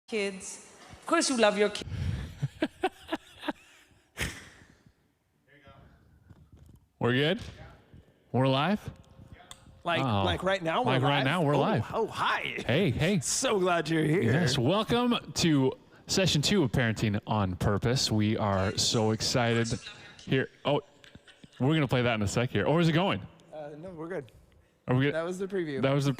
kids. Of course, you love your kids. We're good? We're live? Like right now, we're Like live? right now, we're live. Oh, hi. Hey. So glad you're here. Yes, welcome to session 2 of Parenting on Purpose. We are so excited here. Oh, we're going to play that in a sec here. Or is it going? No, we're good. Are we good? That was the preview. That was the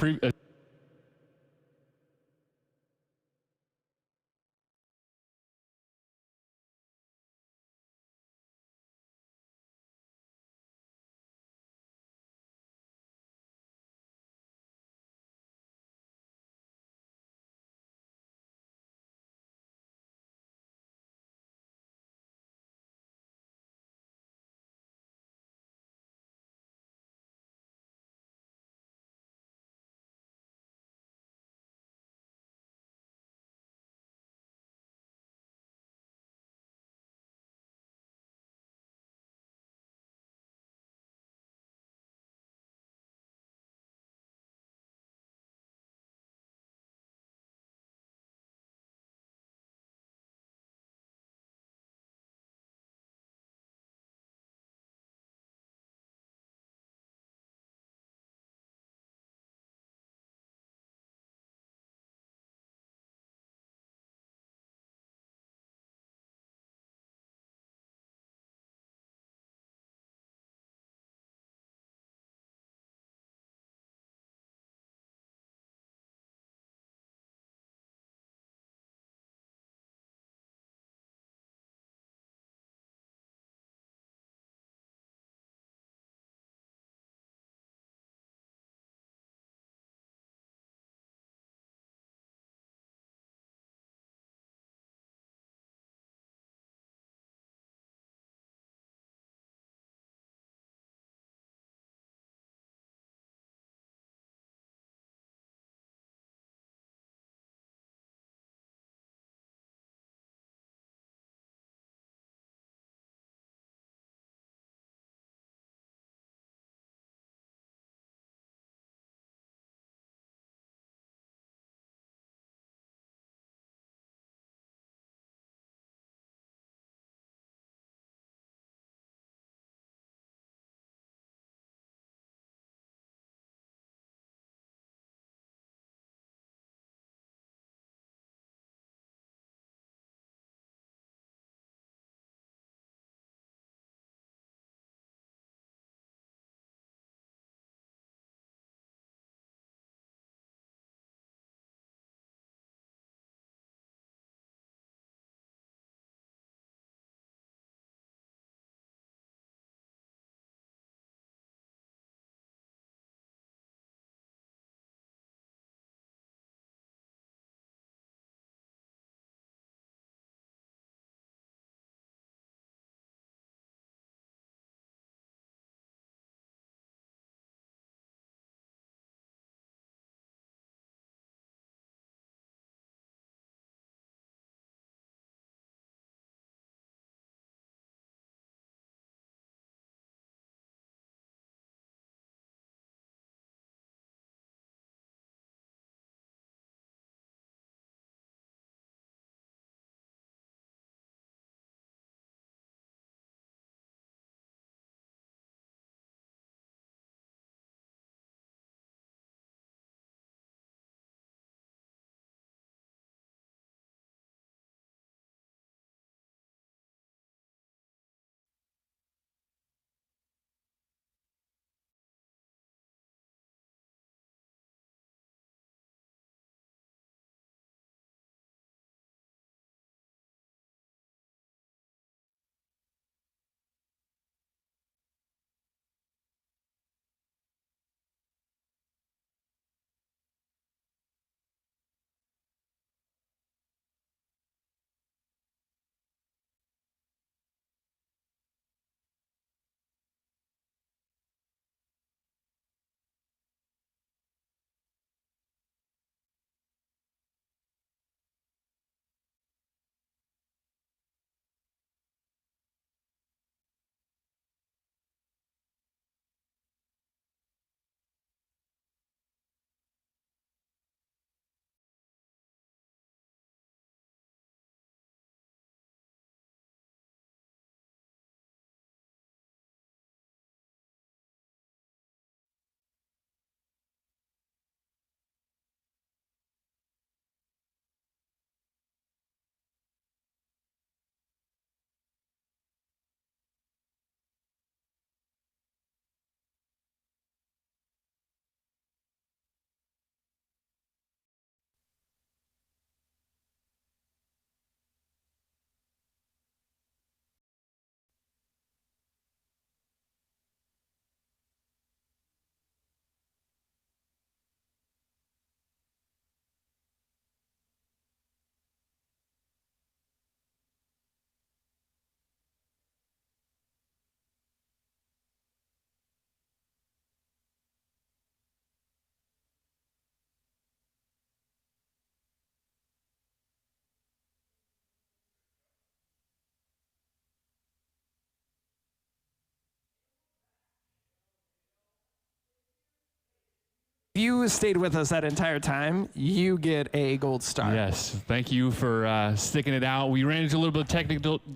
you stayed with us that entire time, you get a gold star. Yes, thank you for sticking it out. We ran into a little bit of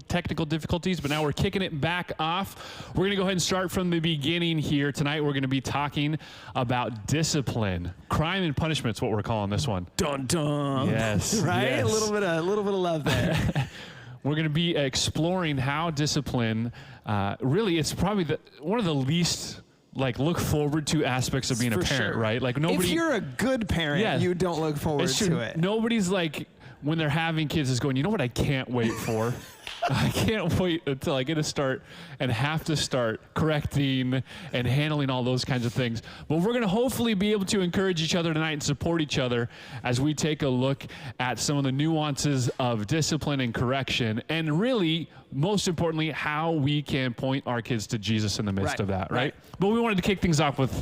technical difficulties, but now we're kicking it back off. We're going to go ahead and start from the beginning here. Tonight we're going to be talking about discipline. Crime and punishment is what we're calling this one. Dun dun. Yes. Right? Yes. A little bit of love there. We're going to be exploring how discipline, really, it's probably one of the least look forward to aspects of being a For parent, sure. right? Like nobody. If you're a good parent, Yeah. you don't look forward It's true. to it. Nobody's when they're having kids is going, you know what I can't wait for? I can't wait until I get to start and have to start correcting and handling all those kinds of things. But we're going to hopefully be able to encourage each other tonight and support each other as we take a look at some of the nuances of discipline and correction, and really, most importantly, how we can point our kids to Jesus in the midst Right, of that, right? right. But we wanted to kick things off with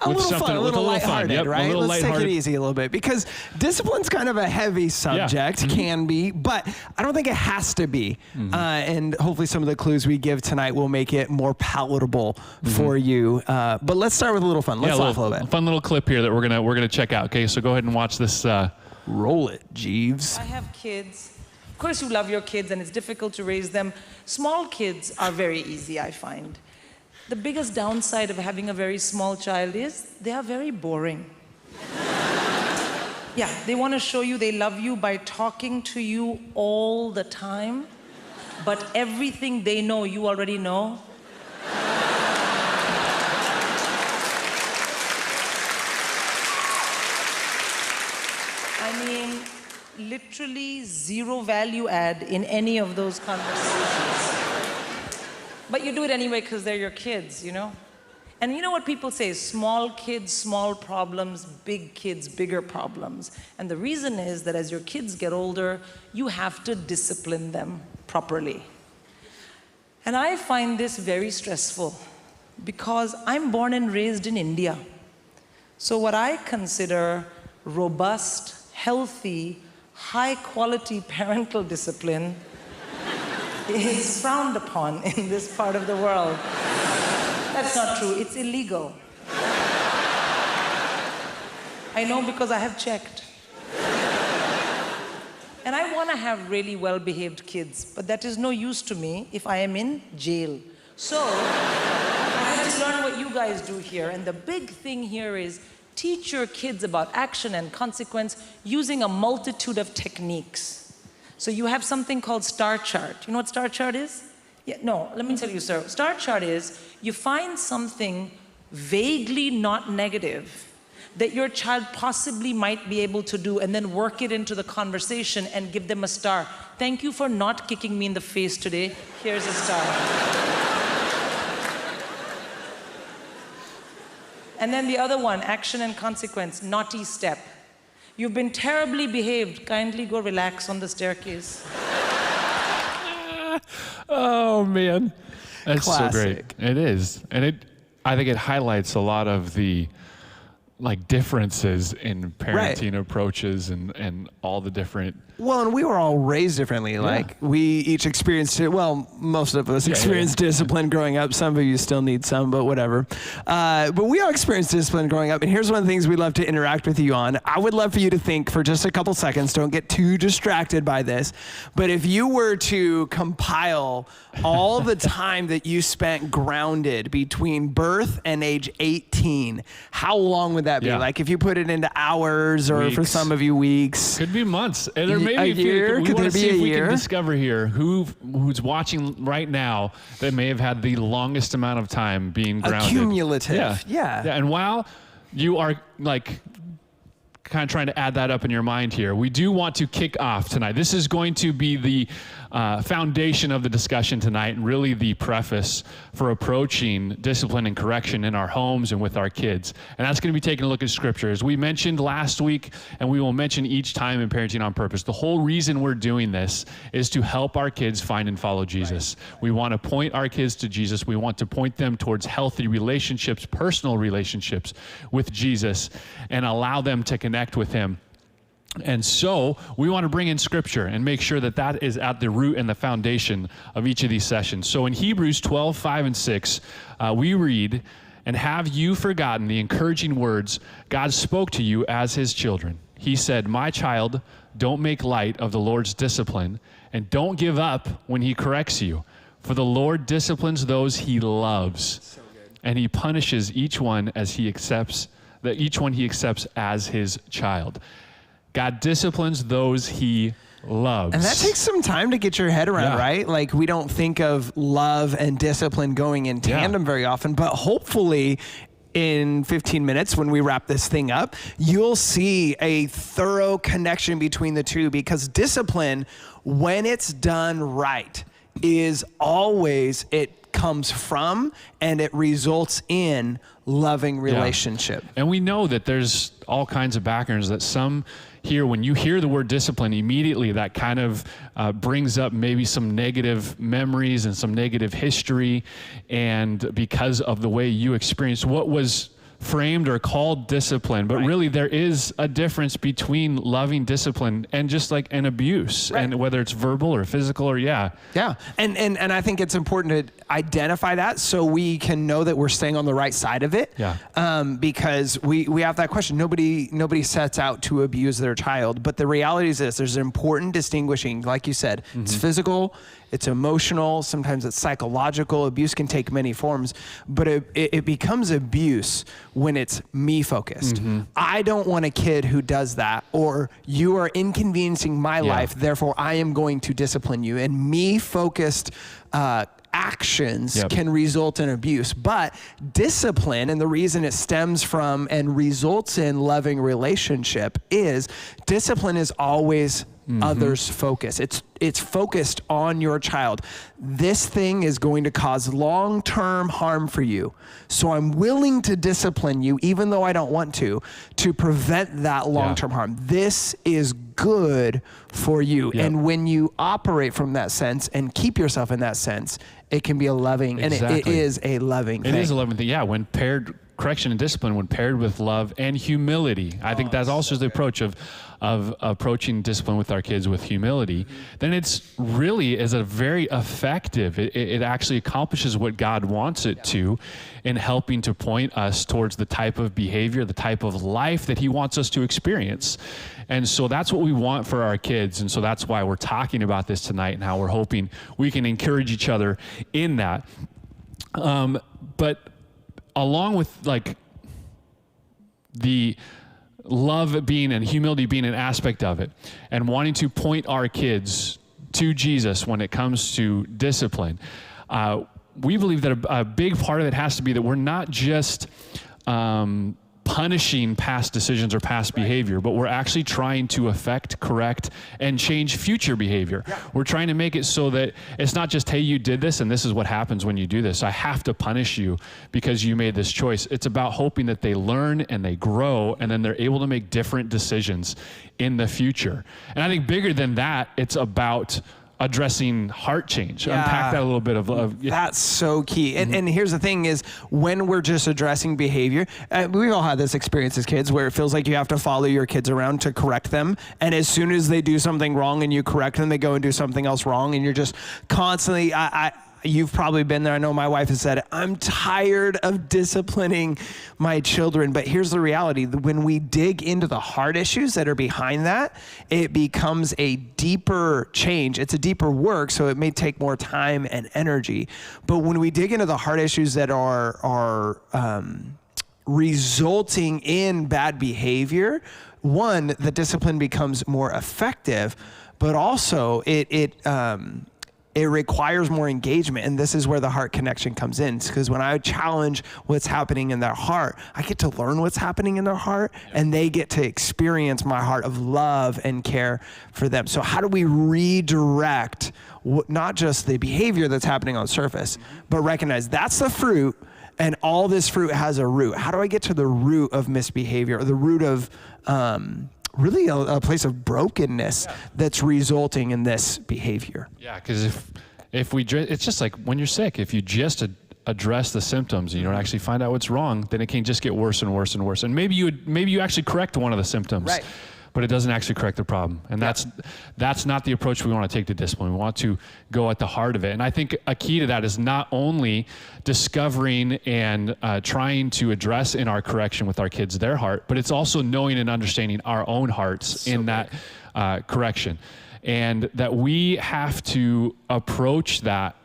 A little fun, a little lighthearted, Yep, right? A little Let's take lighthearted. it easy a little bit, because discipline's kind of a heavy subject, can be, but I don't think it has to be. And hopefully some of the clues we give tonight will make it more palatable for you. But let's start with a little fun. Let's laugh a little bit. Fun little clip here that we're gonna check out. Okay, so go ahead and watch this. Roll it, Jeeves. I have kids. Of course, you love your kids, and it's difficult to raise them. Small kids are very easy, I find. The biggest downside of having a very small child is they are very boring. Yeah, they want to show you they love you by talking to you all the time, but everything they know, you already know. I mean, literally zero value add in any of those conversations. But you do it anyway because they're your kids, you know? And you know what people say? Small kids, small problems, big kids, bigger problems. And the reason is that as your kids get older, you have to discipline them properly. And I find this very stressful because I'm born and raised in India. So what I consider robust, healthy, high-quality parental discipline is frowned upon in this part of the world. That's not true. It's illegal. I know because I have checked. And I want to have really well-behaved kids, but that is no use to me if I am in jail. So I had to learn what you guys do here, and the big thing here is teach your kids about action and consequence using a multitude of techniques. So you have something called star chart. You know what star chart is? Yeah, no, let me tell you, sir. Star chart is you find something vaguely not negative that your child possibly might be able to do, and then work it into the conversation and give them a star. Thank you for not kicking me in the face today. Here's a star. And then the other one, action and consequence, naughty step. You've been terribly behaved. Kindly go relax on the staircase. Oh man, that's so Classic. great. It is, and I think it highlights a lot of the differences in parenting approaches and all the different. Well, and we were all raised differently. We each experienced it. Well, most of us experienced discipline growing up. Some of you still need some, but whatever. But we all experienced discipline growing up. And here's one of the things we'd love to interact with you on. I would love for you to think for just a couple seconds. Don't get too distracted by this. But if you were to compile all the time that you spent grounded between birth and age 18, how long would that be? Yeah. Like if you put it into hours, or for Weeks. some of you weeks. Could be months, and there A year? We Could want there to be see a if we year? can discover here who's watching right now that may have had the longest amount of time being grounded. Cumulative. Yeah. And while you are kind of trying to add that up in your mind here, we do want to kick off tonight. This is going to be the foundation of the discussion tonight, and really the preface for approaching discipline and correction in our homes and with our kids. And that's going to be taking a look at Scripture. As we mentioned last week, and we will mention each time in Parenting on Purpose, the whole reason we're doing this is to help our kids find and follow Jesus. Right. We want to point our kids to Jesus. We want to point them towards healthy relationships, personal relationships with Jesus, and allow them to connect with Him. And so we want to bring in Scripture and make sure that that is at the root and the foundation of each of these sessions. So in Hebrews 12:5 and 6, we read, And have you forgotten the encouraging words God spoke to you as his children? He said, my child, don't make light of the Lord's discipline, and don't give up when he corrects you. For the Lord disciplines those he loves, so and he punishes each one as he accepts as his child. God disciplines those he loves. And that takes some time to get your head around, right? Like, we don't think of love and discipline going in tandem very often, but hopefully in 15 minutes when we wrap this thing up, you'll see a thorough connection between the two, because discipline, when it's done right, is always, it comes from and it results in loving relationship. Yeah. And we know that there's all kinds of backgrounds that some here, when you hear the word discipline, immediately that kind of brings up maybe some negative memories and some negative history. And because of the way you experienced what was framed or called discipline, but really there is a difference between loving discipline and just like an abuse, and whether it's verbal or physical or and I think it's important to identify that so we can know that we're staying on the right side of it. Because we have that question. Nobody sets out to abuse their child, but the reality is this: there's an important distinguishing, like you said, it's physical, it's emotional, sometimes it's psychological. Abuse can take many forms, but it becomes abuse when it's me focused. I don't want a kid who does that, or you are inconveniencing my life, therefore I am going to discipline you. And me focused actions can result in abuse. But discipline, and the reason it stems from and results in loving relationship, is discipline is always others focus. It's focused on your child. This thing is going to cause long-term harm for you. So I'm willing to discipline you, even though I don't want to prevent that long-term harm. This is good for you. And when you operate from that sense and keep yourself in that sense, it can be a loving, and it is a loving thing. It is a loving thing, when paired, correction and discipline, when paired with love and humility. I think that's also the approach of approaching discipline with our kids with humility. Then it's really is a very effective. It actually accomplishes what God wants it to, in helping to point us towards the type of behavior, the type of life that he wants us to experience. And so that's what we want for our kids. And so that's why we're talking about this tonight, and how we're hoping we can encourage each other in that. But along with like the love being and humility being an aspect of it, and wanting to point our kids to Jesus when it comes to discipline, we believe that a big part of it has to be that we're not just punishing past decisions or past behavior, but we're actually trying to affect, correct, and change future behavior. We're trying to make it so that it's not just, hey, you did this and this is what happens when you do this. I have to punish you because you made this choice. It's about hoping that they learn and they grow, and then they're able to make different decisions in the future. And I think bigger than that, it's about addressing heart change. Unpack that a little bit of That's so key. And here's the thing is, when we're just addressing behavior, we've all had this experience as kids where it feels like you have to follow your kids around to correct them. And as soon as they do something wrong and you correct them, they go and do something else wrong. And you're just constantly, you've probably been there. I know my wife has said it. I'm tired of disciplining my children. But here's the reality. When we dig into the heart issues that are behind that, it becomes a deeper change. It's a deeper work, so it may take more time and energy. But when we dig into the heart issues that are resulting in bad behavior, one, the discipline becomes more effective, but also it requires more engagement. And this is where the heart connection comes in. Because when I challenge what's happening in their heart, I get to learn what's happening in their heart, and they get to experience my heart of love and care for them. So how do we redirect not just the behavior that's happening on surface, but recognize that's the fruit, and all this fruit has a root. How do I get to the root of misbehavior, or the root of really a place of brokenness that's resulting in this behavior? Because if we, it's just like when you're sick, if you just address the symptoms and you don't actually find out what's wrong, then it can just get worse and worse and worse. And maybe you actually correct one of the symptoms. but it doesn't actually correct the problem. And that's not the approach we want to take to discipline. We want to go at the heart of it. And I think a key to that is not only discovering and trying to address in our correction with our kids their heart, but it's also knowing and understanding our own hearts in that correction. And that we have to approach that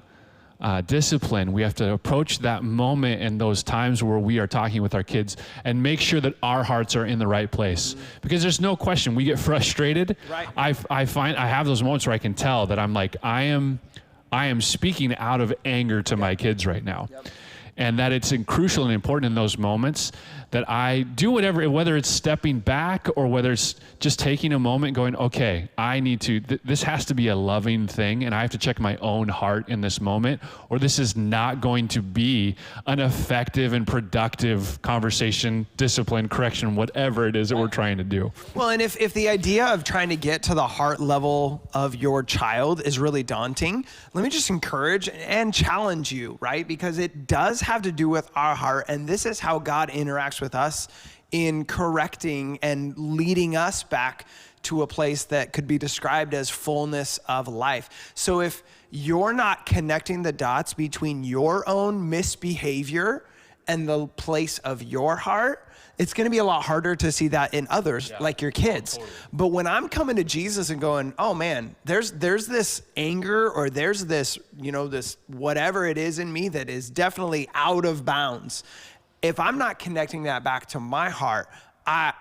discipline. We have to approach that moment and those times where we are talking with our kids and make sure that our hearts are in the right place. Because there's no question, we get frustrated. Right. I find I have those moments where I can tell that I'm like, I am speaking out of anger to my kids right now. Yep. And that it's crucial and important in those moments that I do whatever, whether it's stepping back or whether it's just taking a moment going, okay, I need to, this has to be a loving thing, and I have to check my own heart in this moment, or this is not going to be an effective and productive conversation, discipline, correction, whatever it is that we're trying to do. Well, and if the idea of trying to get to the heart level of your child is really daunting, let me just encourage and challenge you, right? Because it does have to do with our heart, and this is how God interacts with us in correcting and leading us back to a place that could be described as fullness of life. So if you're not connecting the dots between your own misbehavior and the place of your heart, it's going to be a lot harder to see that in others, like your kids. Totally. But when I'm coming to Jesus and going, oh man, there's this anger, or there's this, this whatever it is in me that is definitely out of bounds. If I'm not connecting that back to my heart,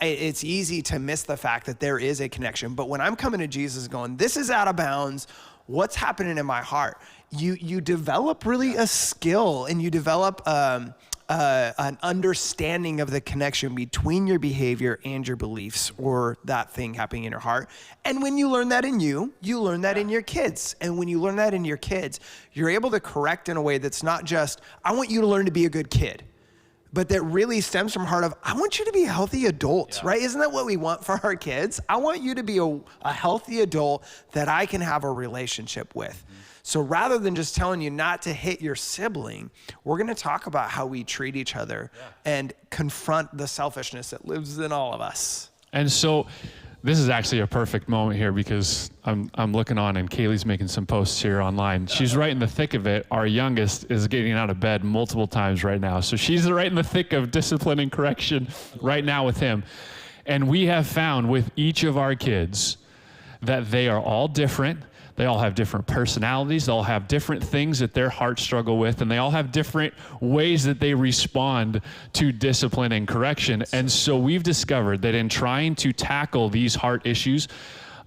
it's easy to miss the fact that there is a connection. But when I'm coming to Jesus going, this is out of bounds, what's happening in my heart? You develop really a skill, and you develop an understanding of the connection between your behavior and your beliefs, or that thing happening in your heart. And when you learn that in you learn that in your kids. And when you learn that in your kids, you're able to correct in a way that's not just, I want you to learn to be a good kid, but that really stems from heart of, I want you to be a healthy adult, right? Isn't that what we want for our kids? I want you to be a healthy adult that I can have a relationship with. Mm-hmm. So rather than just telling you not to hit your sibling, we're gonna talk about how we treat each other and confront the selfishness that lives in all of us. And so this is actually a perfect moment here, because I'm looking on and Kaylee's making some posts here online. She's right in the thick of it. Our youngest is getting out of bed multiple times right now. So she's right in the thick of discipline and correction right now with him. And we have found with each of our kids that they are all different. They all have different personalities. They all have different things that their hearts struggle with, and they all have different ways that they respond to discipline and correction. And so we've discovered that in trying to tackle these heart issues,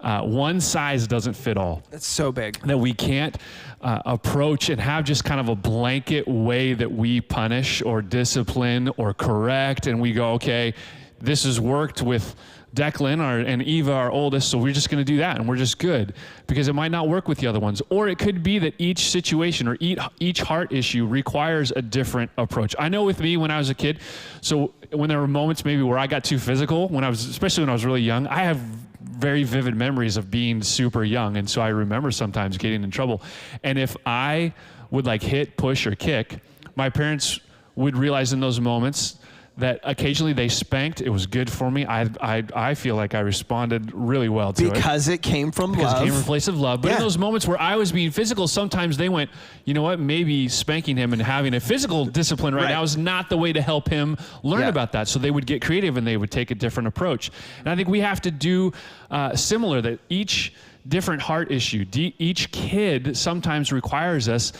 one size doesn't fit all. It's so big. That we can't approach and have just kind of a blanket way that we punish or discipline or correct, and we go, okay, this has worked with Declan and Eva, our oldest, so we're just going to do that, and we're just good, because it might not work with the other ones. Or it could be that each situation or each heart issue requires a different approach. I know with me when I was a kid, so when there were moments maybe where I got too physical, especially when I was really young, I have very vivid memories of being super young, and so I remember sometimes getting in trouble. And if I would hit, push, or kick, my parents would realize in those moments that occasionally they spanked. It was good for me. I feel like I responded really well to it. Because it came from love. Because it came from a place of love. But in those moments where I was being physical, sometimes they went, you know what, maybe spanking him and having a physical discipline right now is not the way to help him learn about that. So they would get creative and they would take a different approach. And I think we have to do similar, that each different heart issue, each kid sometimes requires us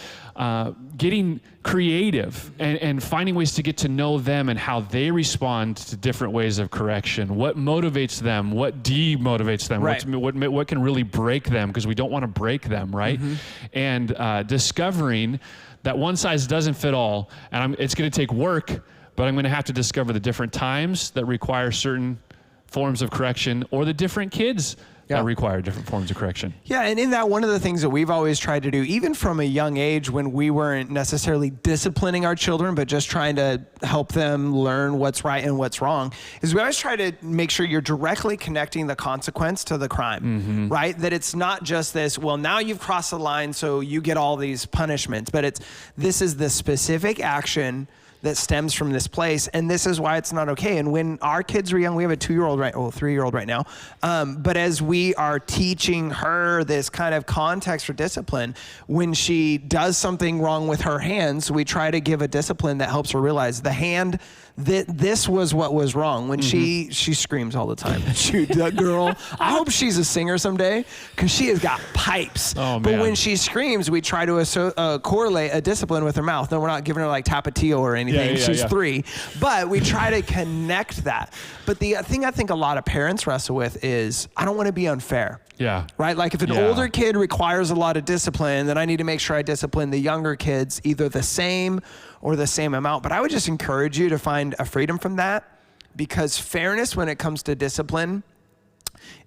getting creative and finding ways to get to know them and how they respond to different ways of correction. What motivates them? What demotivates them? Right. What can really break them? Because we don't want to break them, right? Mm-hmm. And discovering that one size doesn't fit all, and it's going to take work, but I'm going to have to discover the different times that require certain forms of correction, or the different kids that require different forms of correction. Yeah, and in that, one of the things that we've always tried to do, even from a young age when we weren't necessarily disciplining our children, but just trying to help them learn what's right and what's wrong, is we always try to make sure you're directly connecting the consequence to the crime, right? That it's not just this, well, now you've crossed the line, so you get all these punishments, but this is the specific action that stems from this place. And this is why it's not okay. And when our kids were young, we have a 3-year-old right now. But as we are teaching her this kind of context for discipline, when she does something wrong with her hands, we try to give a discipline that helps her realize the hand, that this was what was wrong. When she screams all the time. That girl, I hope she's a singer someday, because she has got pipes. Oh, but man. when she screams, we try to correlate a discipline with her mouth. No, we're not giving her like Tapatio or anything. She's 3. But we try to connect that. But the thing I think a lot of parents wrestle with is, I don't want to be unfair. Yeah. Right? Like if an older kid requires a lot of discipline, then I need to make sure I discipline the younger kids either the same or the same amount. But I would just encourage you to find a freedom from that, because fairness when it comes to discipline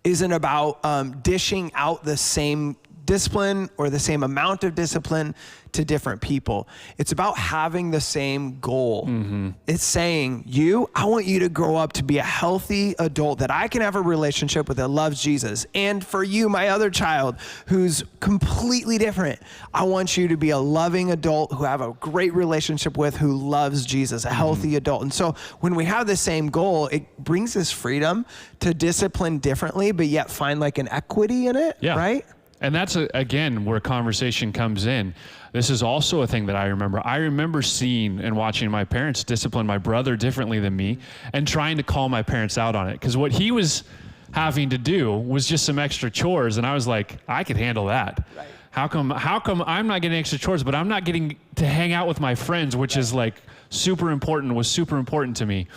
isn't about dishing out the same discipline or the same amount of discipline to different people. It's about having the same goal. It's saying, I want you to grow up to be a healthy adult that I can have a relationship with that loves Jesus. And for you, my other child, who's completely different, I want you to be a loving adult who have a great relationship with, who loves Jesus, a healthy adult. And so when we have the same goal, it brings us freedom to discipline differently, but yet find like an equity in it, right? And that's, again, where conversation comes in. This is also a thing that I remember. I remember seeing and watching my parents discipline my brother differently than me and trying to call my parents out on it. Because what he was having to do was just some extra chores. And I was like, I could handle that. Right. How come I'm not getting extra chores, but I'm not getting to hang out with my friends, which is like was super important to me.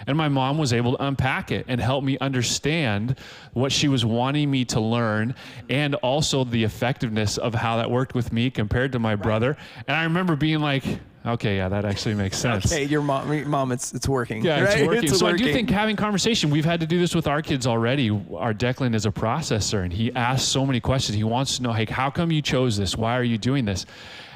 And my mom was able to unpack it and help me understand what she was wanting me to learn, and also the effectiveness of how that worked with me compared to my brother. And I remember being like, okay, yeah, that actually makes sense. Okay, your mom, it's working. Yeah, right? it's working. It's so working. I do think having conversation, we've had to do this with our kids already. Our Declan is a processor, and he asks so many questions. He wants to know, hey, how come you chose this? Why are you doing this?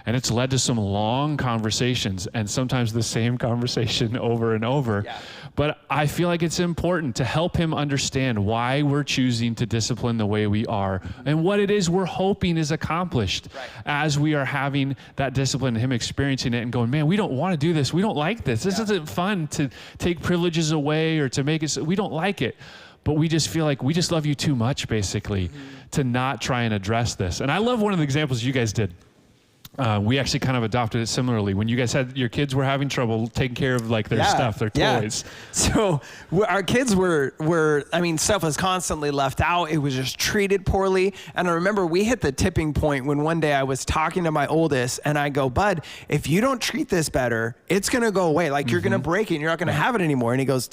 And it's led to some long conversations, and sometimes the same conversation over and over. Yeah. But I feel like it's important to help him understand why we're choosing to discipline the way we are and what it is we're hoping is accomplished as we are having that discipline, and him experiencing it and going, man, we don't want to do this. We don't like this. This isn't fun to take privileges away or to make it, we don't like it. But we just feel like we just love you too much, basically, to not try and address this. And I love one of the examples you guys did. We actually kind of adopted it similarly. When you guys had your kids were having trouble taking care of like their stuff, their toys. So our kids were, I mean, stuff was constantly left out. It was just treated poorly. And I remember we hit the tipping point when one day I was talking to my oldest and I go, bud, if you don't treat this better, it's going to go away. Like you're going to break it and you're not going to have it anymore. And he goes,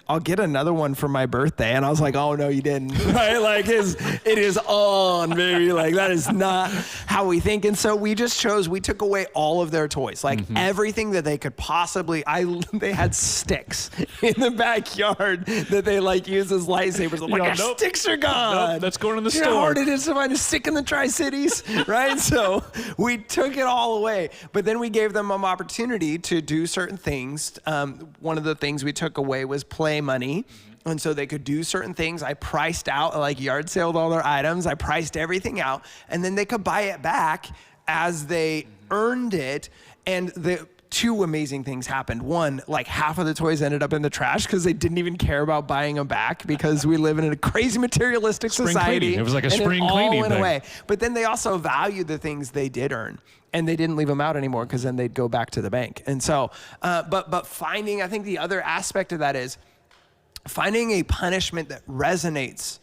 I'll get another one for my birthday. And I was like, oh no, you didn't. Right? Like it is on, baby. Like that is not how we think. And so we just we took away all of their toys, like everything that they could possibly, they had sticks in the backyard that they like use as lightsabers. I'm like, our sticks are gone. Nope, that's going in the store. store. You know how hard it is to find a stick in the Tri-Cities, right? So we took it all away, but then we gave them an opportunity to do certain things. One of the things we took away was play money. And so they could do certain things. I priced out, like yard saled all their items. I priced everything out, and then they could buy it back as they earned it. And the two amazing things happened. One, like half of the toys ended up in the trash because they didn't even care about buying them back, because we live in a crazy materialistic society. Cleaning. It was like a spring cleaning cleaning all went thing. away. But then they also valued the things they did earn, and they didn't leave them out anymore because then they'd go back to the bank. And so, but finding, I think the other aspect of that is finding a punishment that resonates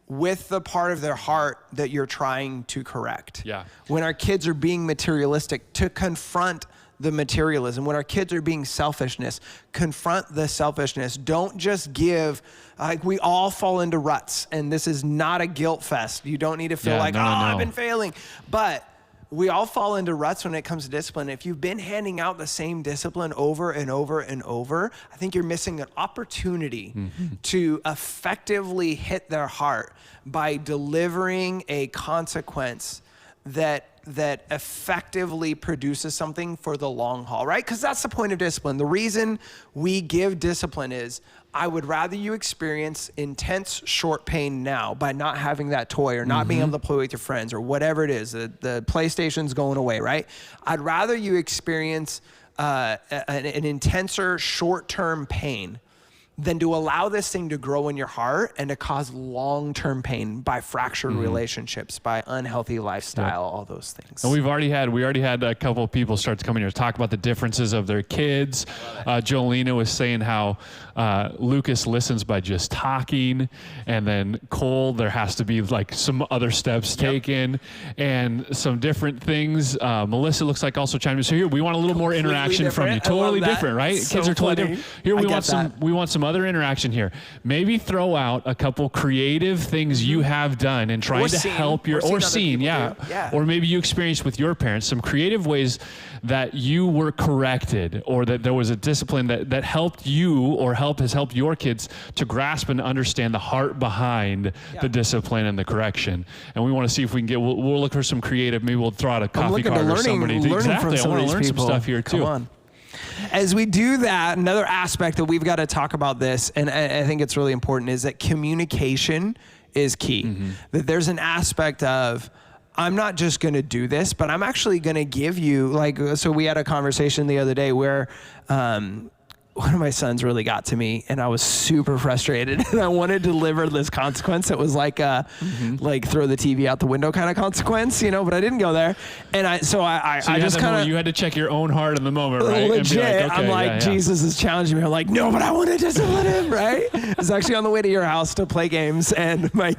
with the part of their heart that you're trying to correct. Yeah. When our kids are being materialistic, to confront the materialism. When our kids are being selfishness, confront the selfishness. Don't just give, like we all fall into ruts, and this is not a guilt fest. You don't need to feel I've been failing. But we all fall into ruts when it comes to discipline. If you've been handing out the same discipline over and over and over, I think you're missing an opportunity to effectively hit their heart by delivering a consequence that effectively produces something for the long haul, right? Because that's the point of discipline. The reason we give discipline is, I would rather you experience intense short pain now by not having that toy or not being able to play with your friends or whatever it is. The PlayStation's going away, right? I'd rather you experience an intenser short-term pain than to allow this thing to grow in your heart and to cause long-term pain by fractured relationships, by unhealthy lifestyle, all those things. And we already had a couple of people start to come in here to talk about the differences of their kids. Jolena was saying how Lucas listens by just talking, and then Cole, there has to be like some other steps taken and some different things. Melissa looks like also chimed in. So here we want a little more interaction from you. Totally different, right? So Kids are totally funny. different. Here we want some other interaction here. Maybe throw out a couple creative things you have done and trying to help your or seen, or maybe you experienced with your parents some creative ways that you were corrected, or that there was a discipline that helped you or has helped your kids to grasp and understand the heart behind the discipline and the correction. And we want to see if we can we'll look for some creative, maybe we'll throw out a coffee cart or somebody. Exactly, I want to learn some stuff here too. Come on. As we do that, another aspect that we've got to talk about this, and I think it's really important, is that communication is key. That there's an aspect of, I'm not just going to do this, but I'm actually going to give you, like, so we had a conversation the other day where one of my sons really got to me, and I was super frustrated, and I wanted to deliver this consequence that was like like throw the TV out the window kind of consequence, but I didn't go there. And I just kind of, you had to check your own heart in the moment, right? Legit. And be like, okay, I'm like, Jesus is challenging me. I'm like, no, but I want to discipline him, right? I was actually on the way to your house to play games, and my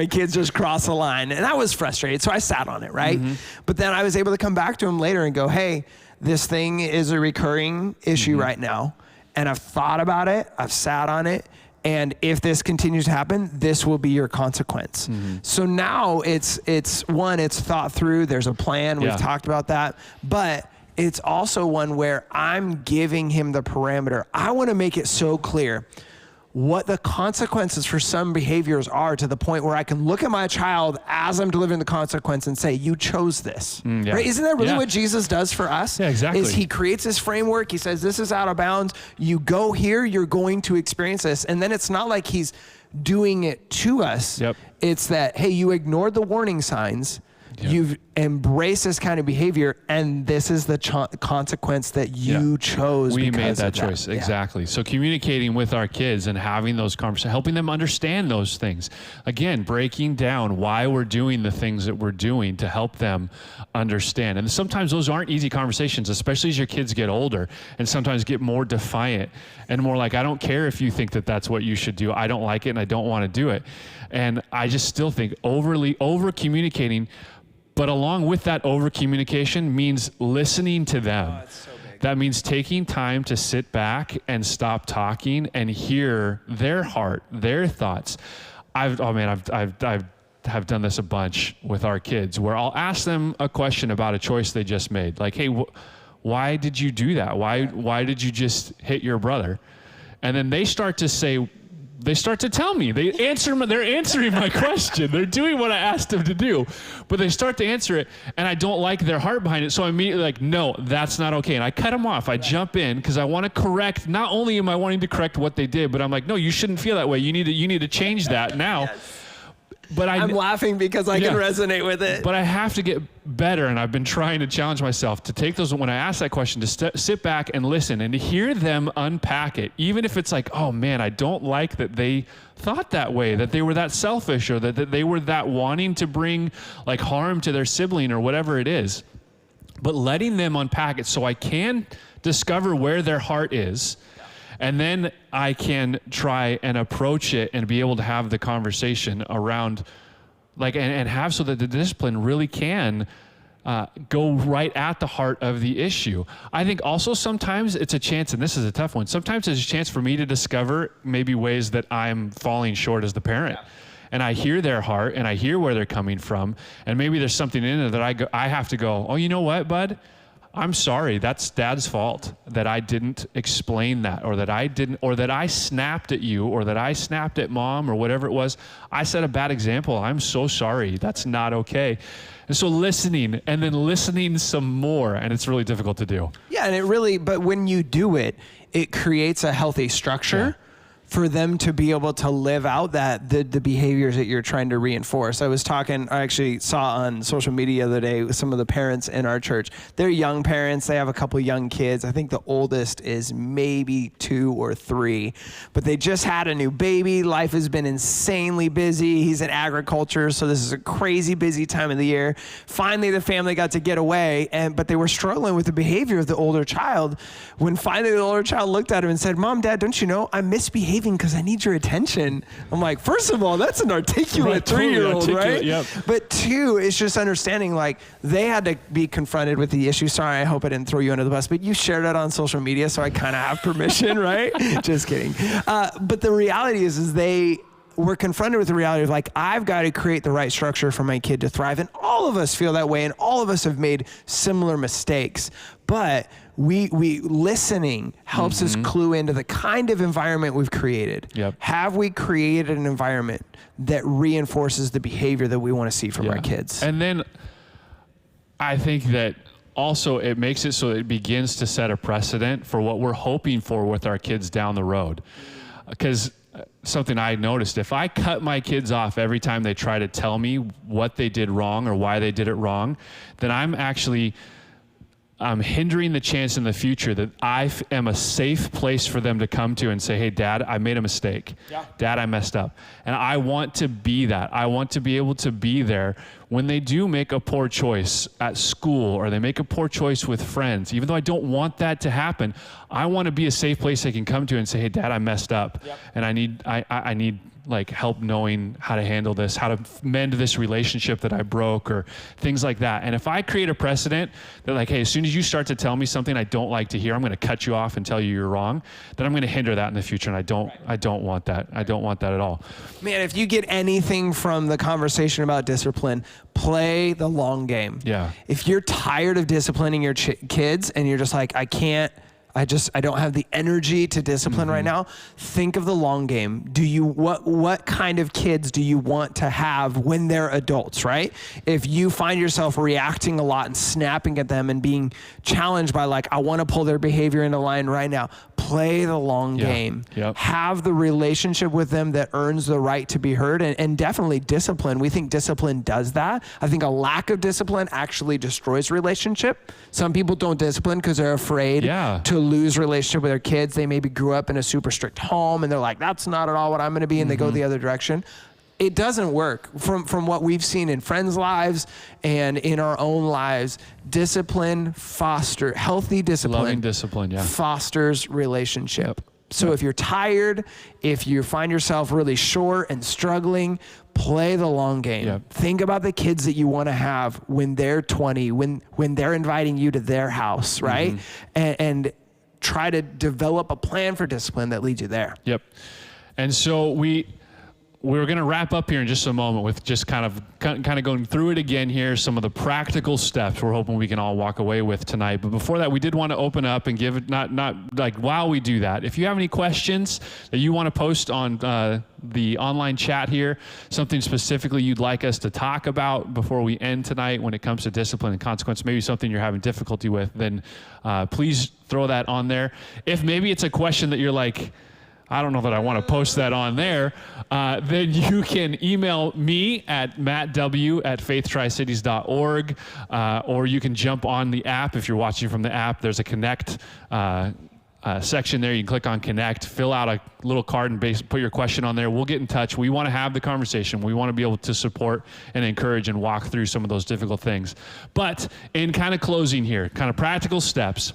kids just crossed the line, and I was frustrated, so I sat on it, right? But then I was able to come back to him later and go, hey, this thing is a recurring issue right now. And I've thought about it, I've sat on it, and if this continues to happen, this will be your consequence. So now it's thought through, there's a plan, we've talked about that, but it's also one where I'm giving him the parameter. I want to make it so clear what the consequences for some behaviors are, to the point where I can look at my child as I'm delivering the consequence and say, you chose this. Right? Isn't that really what Jesus does for us? Yeah, exactly. Is he creates this framework. He says, this is out of bounds. You go here, you're going to experience this. And then it's not like he's doing it to us. It's that, hey, you ignored the warning signs. You've embraced this kind of behavior, and this is the consequence that you chose. We made that choice. Exactly. So communicating with our kids and having those conversations, helping them understand those things. Again, breaking down why we're doing the things that we're doing to help them understand. And sometimes those aren't easy conversations, especially as your kids get older and sometimes get more defiant and more like, I don't care if you think that that's what you should do. I don't like it and I don't want to do it. And I just still think over communicating. But along with that over communication means listening to them. So that means taking time to sit back and stop talking and hear their heart, their thoughts. I've done this a bunch with our kids, where I'll ask them a question about a choice they just made. Like, hey, why did you do that? Why did you just hit your brother? And then they start to tell me. They're answering my question. They're doing what I asked them to do. But they start to answer it, and I don't like their heart behind it. So I'm immediately like, no, that's not okay. And I cut them off. I jump in because I want to correct. Not only am I wanting to correct what they did, but I'm like, no, you shouldn't feel that way. You need to change that now. But I'm laughing because I can resonate with it. But I have to get better, and I've been trying to challenge myself to take those, when I ask that question, to sit back and listen and to hear them unpack it, even if it's like, oh man, I don't like that they thought that way, that they were that selfish, or that they were that wanting to bring like harm to their sibling or whatever it is. But letting them unpack it so I can discover where their heart is. And then I can try and approach it and be able to have the conversation around, like, and have so that the discipline really can go right at the heart of the issue. I think also sometimes it's a chance, and this is a tough one, sometimes it's a chance for me to discover maybe ways that I'm falling short as the parent. And I hear their heart and I hear where they're coming from. And maybe there's something in it that I have to go, oh, you know what, bud? I'm sorry, that's Dad's fault that I didn't explain that, or that I snapped at you, or that I snapped at Mom, or whatever it was. I set a bad example. I'm so sorry. That's not okay. And so listening, and then listening some more, and it's really difficult to do. Yeah, and but when you do it, it creates a healthy structure for them to be able to live out the behaviors that you're trying to reinforce. I actually saw on social media the other day with some of the parents in our church. They're young parents. They have a couple young kids. I think the oldest is maybe 2 or 3, but they just had a new baby. Life has been insanely busy. He's in agriculture, so this is a crazy busy time of the year. Finally, the family got to get away, but they were struggling with the behavior of the older child. When finally the older child looked at him and said, "Mom, Dad, don't you know I'm misbehaving because I need your attention?" I'm like, first of all, that's an articulate 3-year-old, right? Yep. But 2, it's just understanding like they had to be confronted with the issue. Sorry, I hope I didn't throw you under the bus, but you shared it on social media, so I kind of have permission, right? Just kidding. But the reality is they were confronted with the reality of like, I've got to create the right structure for my kid to thrive. And all of us feel that way, and all of us have made similar mistakes. But we listening helps us clue into the kind of environment we've created. Yep. Have we created an environment that reinforces the behavior that we want to see from our kids? And then I think that also it makes it so it begins to set a precedent for what we're hoping for with our kids down the road. Because something I noticed, if I cut my kids off every time they try to tell me what they did wrong or why they did it wrong, then I'm hindering the chance in the future that I am a safe place for them to come to and say, "Hey, Dad, I made a mistake. Yeah. Dad, I messed up." And I want to be that. I want to be able to be there when they do make a poor choice at school or they make a poor choice with friends. Even though I don't want that to happen, I want to be a safe place they can come to and say, "Hey, Dad, I messed up. Yep. And I need like help knowing how to handle this, how to mend this relationship that I broke," or things like that. And if I create a precedent that like, hey, as soon as you start to tell me something I don't like to hear, I'm going to cut you off and tell you you're wrong, then I'm going to hinder that in the future. And I don't want that. I don't want that at all. Man, if you get anything from the conversation about discipline, play the long game. Yeah. If you're tired of disciplining your kids and you're just like, I don't have the energy to discipline right now, think of the long game. What kind of kids do you want to have when they're adults, right? If you find yourself reacting a lot and snapping at them and being challenged by like, I want to pull their behavior into line right now, play the long game. Yep. Have the relationship with them that earns the right to be heard, and definitely discipline. We think discipline does that. I think a lack of discipline actually destroys relationship. Some people don't discipline because they're afraid to lose relationship with their kids. They maybe grew up in a super strict home and they're like, that's not at all what I'm going to be, and they go the other direction. It doesn't work. From what we've seen in friends' lives and in our own lives, healthy discipline, loving discipline, fosters relationship. So if you're tired, if you find yourself really short and struggling, play the long game. Yep. Think about the kids that you want to have when they're 20, when they're inviting you to their house, right? And try to develop a plan for discipline that leads you there. Yep. And so we're going to wrap up here in just a moment with just kind of going through it again here, some of the practical steps we're hoping we can all walk away with tonight. But before that, we did want to open up and give it, not like while we do that, if you have any questions that you want to post on the online chat here, something specifically you'd like us to talk about before we end tonight when it comes to discipline and consequence, maybe something you're having difficulty with, then please throw that on there. If maybe it's a question that you're like, I don't know that I want to post that on there, then you can email me at mattw@faithtricities.org, or you can jump on the app. If you're watching from the app, there's a Connect section there. You can click on Connect, fill out a little card and put your question on there. We'll get in touch. We want to have the conversation. We want to be able to support and encourage and walk through some of those difficult things. But in kind of closing here, kind of practical steps,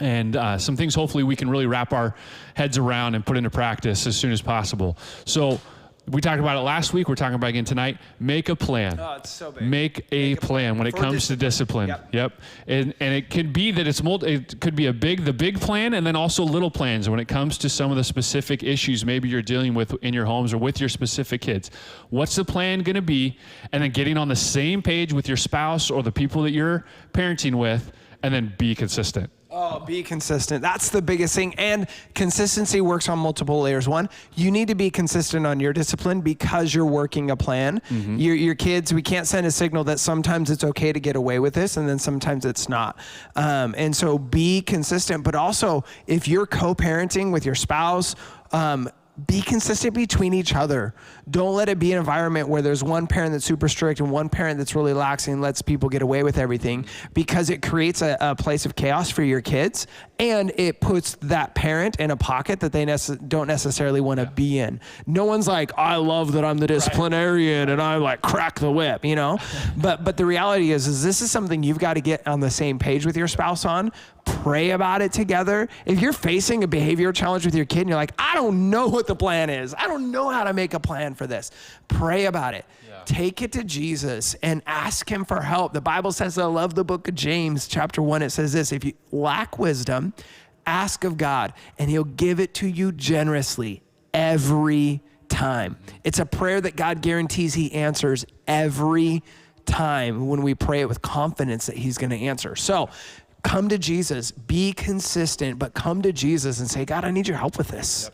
and some things hopefully we can really wrap our heads around and put into practice as soon as possible. So we talked about it last week. We're talking about it again tonight. Make a plan. Oh, it's so big. Make a plan when it comes to discipline. Yep. And it could be that it could be the big plan, and then also little plans when it comes to some of the specific issues maybe you're dealing with in your homes or with your specific kids. What's the plan going to be? And then getting on the same page with your spouse or the people that you're parenting with, and then be consistent. Oh, be consistent. That's the biggest thing. And consistency works on multiple layers. One, you need to be consistent on your discipline because you're working a plan. Your kids, we can't send a signal that sometimes it's okay to get away with this and then sometimes it's not. And so be consistent. But also, if you're co-parenting with your spouse, be consistent between each other. Don't let it be an environment where there's one parent that's super strict and one parent that's really lax and lets people get away with everything, because it creates a place of chaos for your kids, and it puts that parent in a pocket that they don't necessarily want to be in. No one's like, I love that I'm the disciplinarian and I like crack the whip, you know? But the reality is this is something you've got to get on the same page with your spouse on. Pray about it together. If you're facing a behavior challenge with your kid and you're like, I don't know what the plan is, I don't know how to make a plan for this, pray about it. Take it to Jesus and ask him for help. The Bible says, I love the book of James, chapter 1. It says this: if you lack wisdom, ask of God, and he'll give it to you generously every time. It's a prayer that God guarantees he answers every time when we pray it with confidence that he's going to answer. So come to Jesus, be consistent, but come to Jesus and say, God, I need your help with this.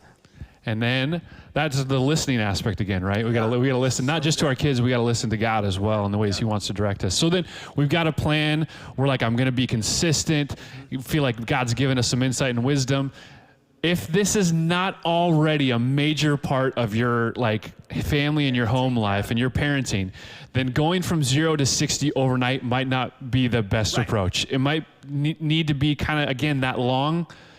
And then that's the listening aspect again, right? We got to listen, not just to our kids, we got to listen to God as well in the ways he wants to direct us. So then we've got a plan. We're like, I'm going to be consistent. You feel like God's given us some insight and wisdom. If this is not already a major part of your like family and your home life and your parenting, then going from 0 to 60 overnight might not be the best approach. It might need to be kind of, again,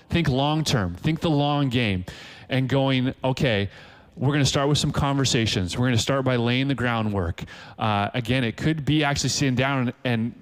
think long term, think the long game, and going, okay, we're going to start with some conversations. We're going to start by laying the groundwork. Again, it could be actually sitting down and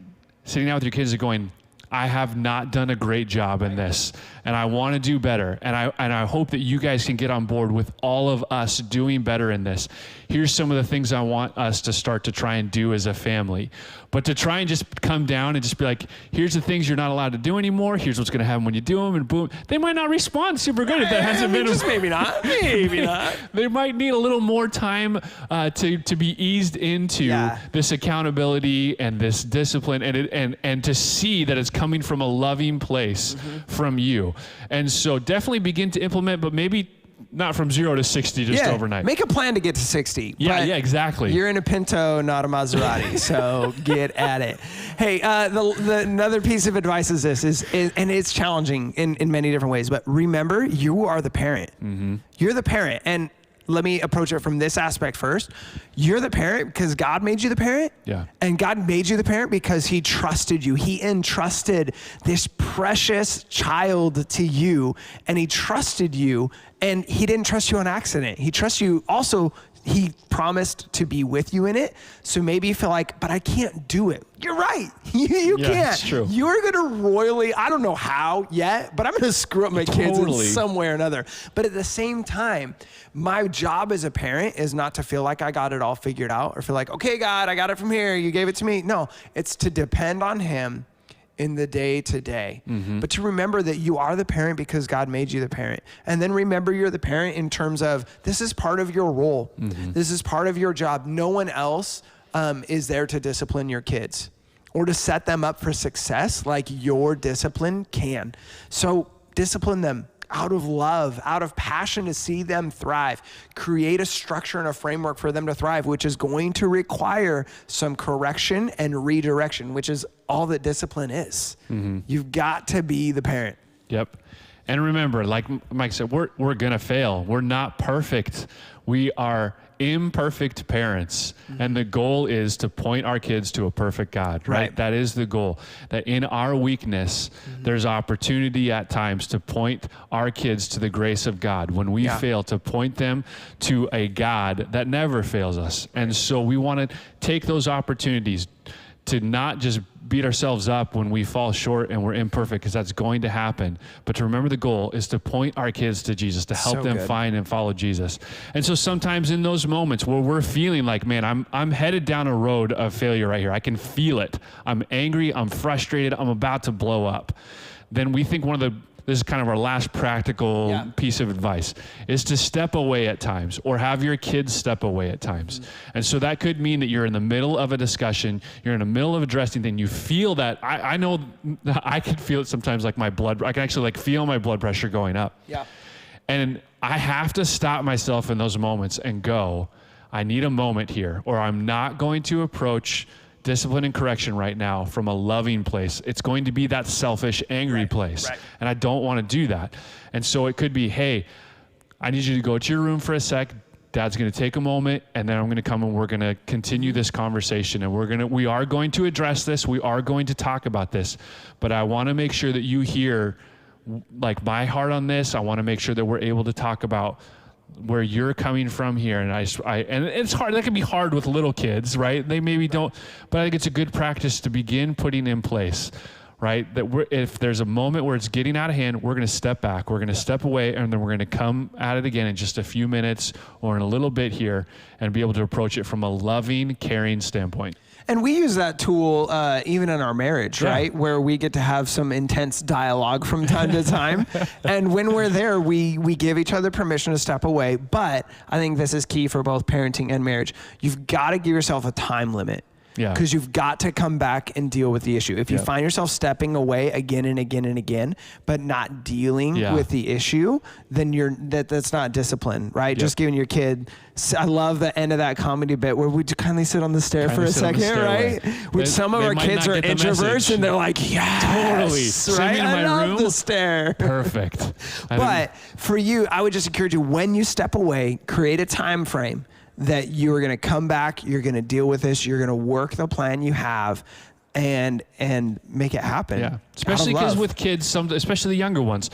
sitting down with your kids and going, I have not done a great job in this, and I want to do better. And I hope that you guys can get on board with all of us doing better in this. Here's some of the things I want us to start to try and do as a family. But to try and just come down and just be like, here's the things you're not allowed to do anymore. Here's what's going to happen when you do them, and boom. They might not respond super good if that hasn't been. Just maybe not. Maybe not. They might need a little more time to be eased into this accountability and this discipline, and to see that it's coming from a loving place from you. And so definitely begin to implement, but maybe not from 0 to 60 just overnight. Make a plan to get to 60. Yeah, exactly. You're in a Pinto, not a Maserati, so get at it. Hey, another piece of advice is this, and it's challenging in many different ways, but remember, you are the parent. You're the parent, and let me approach it from this aspect first. You're the parent because God made you the parent. Yeah. And God made you the parent because he trusted you. He entrusted this precious child to you, and he trusted you, and he didn't trust you on accident. He trusts you also. He promised to be with you in it. So maybe you feel like, but I can't do it. You're right. You can't. It's true. You're going to royally, I don't know how yet, but I'm going to screw up my kids in some way or another. But at the same time, my job as a parent is not to feel like I got it all figured out or feel like, okay, God, I got it from here. You gave it to me. No, it's to depend on him in the day to day. But to remember that you are the parent because God made you the parent. And then remember you're the parent in terms of this is part of your role. This is part of your job. No one else is there to discipline your kids or to set them up for success like your discipline can. So discipline them out of love, out of passion to see them thrive. Create a structure and a framework for them to thrive, which is going to require some correction and redirection, which is all that discipline is. You've got to be the parent. Yep. And remember, like Mike said, we're going to fail. We're not perfect. We are imperfect parents. And the goal is to point our kids to a perfect God, right? That is the goal. That in our weakness, there's opportunity at times to point our kids to the grace of God. When we fail, to point them to a God that never fails us. And so we want to take those opportunities to not just beat ourselves up when we fall short and we're imperfect, because that's going to happen. But to remember the goal is to point our kids to Jesus, to help them find and follow Jesus. And so sometimes in those moments where we're feeling like, man, I'm headed down a road of failure right here. I can feel it. I'm angry. I'm frustrated. I'm about to blow up. Then we think one of this is kind of our last practical piece of advice, is to step away at times or have your kids step away at times. And so that could mean that you're in the middle of a discussion, you're in the middle of addressing thing, you feel that, I know I can feel it sometimes, like I can actually like feel my blood pressure going up. Yeah. And I have to stop myself in those moments and go, I need a moment here, or I'm not going to approach discipline and correction right now from a loving place. It's going to be that selfish, angry place. Right. And I don't want to do that. And so it could be, hey, I need you to go to your room for a sec. Dad's going to take a moment, and then I'm going to come and we're going to continue this conversation, and we are going to address this. We are going to talk about this, but I want to make sure that you hear like my heart on this. I want to make sure that we're able to talk about where you're coming from here. And and it's hard. That can be hard with little kids, right? They maybe don't, but I think it's a good practice to begin putting in place, right? That if there's a moment where it's getting out of hand, we're going to step back, we're going to step away, and then we're going to come at it again in just a few minutes or in a little bit here and be able to approach it from a loving, caring standpoint. And we use that tool even in our marriage, right? Where we get to have some intense dialogue from time to time. And when we're there, we give each other permission to step away. But I think this is key for both parenting and marriage. You've got to give yourself a time limit. Yeah. Because you've got to come back and deal with the issue. If you find yourself stepping away again and again and again, but not dealing with the issue, then that's not discipline, right? Just giving your kid. I love the end of that comedy bit where we kindly sit on the stair for a second, right? Which some of our kids are introverts and they're like, yes, totally. Right? I love room. the stair. Perfect. But for you, I would just encourage you, when you step away, create a time frame that you are going to come back, you're going to deal with this, you're going to work the plan you have and make it happen. Yeah, especially because with kids, especially the younger ones,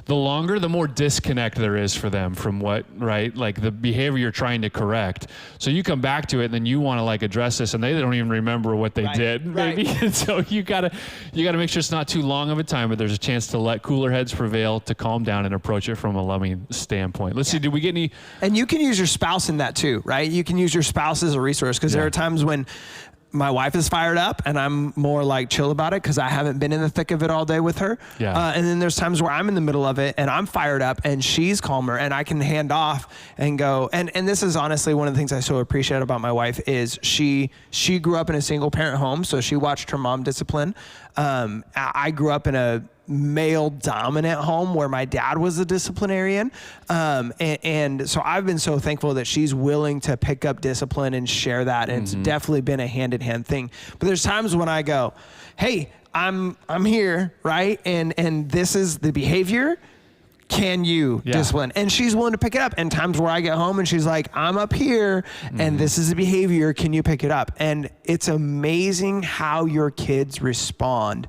the longer, the more disconnect there is for them from like the behavior you're trying to correct. So you come back to it and then you want to like address this and they don't even remember what they did maybe. And so you gotta make sure it's not too long of a time, but there's a chance to let cooler heads prevail, to calm down and approach it from a loving standpoint. Let's see, did we get any? And you can use your spouse in that too, right? You can use your spouse as a resource, because there are times when my wife is fired up and I'm more like chill about it because I haven't been in the thick of it all day with her. And then there's times where I'm in the middle of it and I'm fired up and she's calmer, and I can hand off and go. And this is honestly one of the things I so appreciate about my wife is she grew up in a single parent home, so she watched her mom discipline. I grew up in a male dominant home where my dad was a disciplinarian. And so I've been so thankful that she's willing to pick up discipline and share that. And it's definitely been a hand in hand thing. But there's times when I go, hey, I'm here, right? And this is the behavior. Can you discipline? And she's willing to pick it up. And times where I get home and she's like, I'm up here and this is the behavior. Can you pick it up? And it's amazing how your kids respond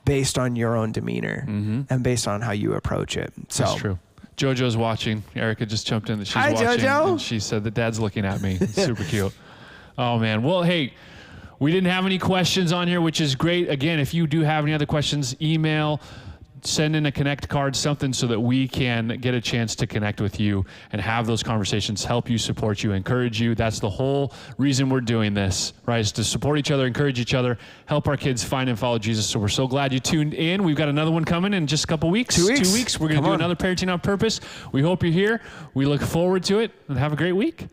based on your own demeanor and based on how you approach it. So that's true. JoJo's watching. Erica just jumped in that she's watching. Hi, JoJo. And she said that Dad's looking at me. It's super cute. Oh, man. Well, hey, we didn't have any questions on here, which is great. Again, if you do have any other questions, email, send in a connect card, something so that we can get a chance to connect with you and have those conversations, help you, support you, encourage you. That's the whole reason we're doing this, right? Is to support each other, encourage each other, help our kids find and follow Jesus. So we're so glad you tuned in. We've got another one coming in just a couple weeks. 2 weeks. 2 weeks. We're going to do another Parenting on Purpose. We hope you're here. We look forward to it, and have a great week.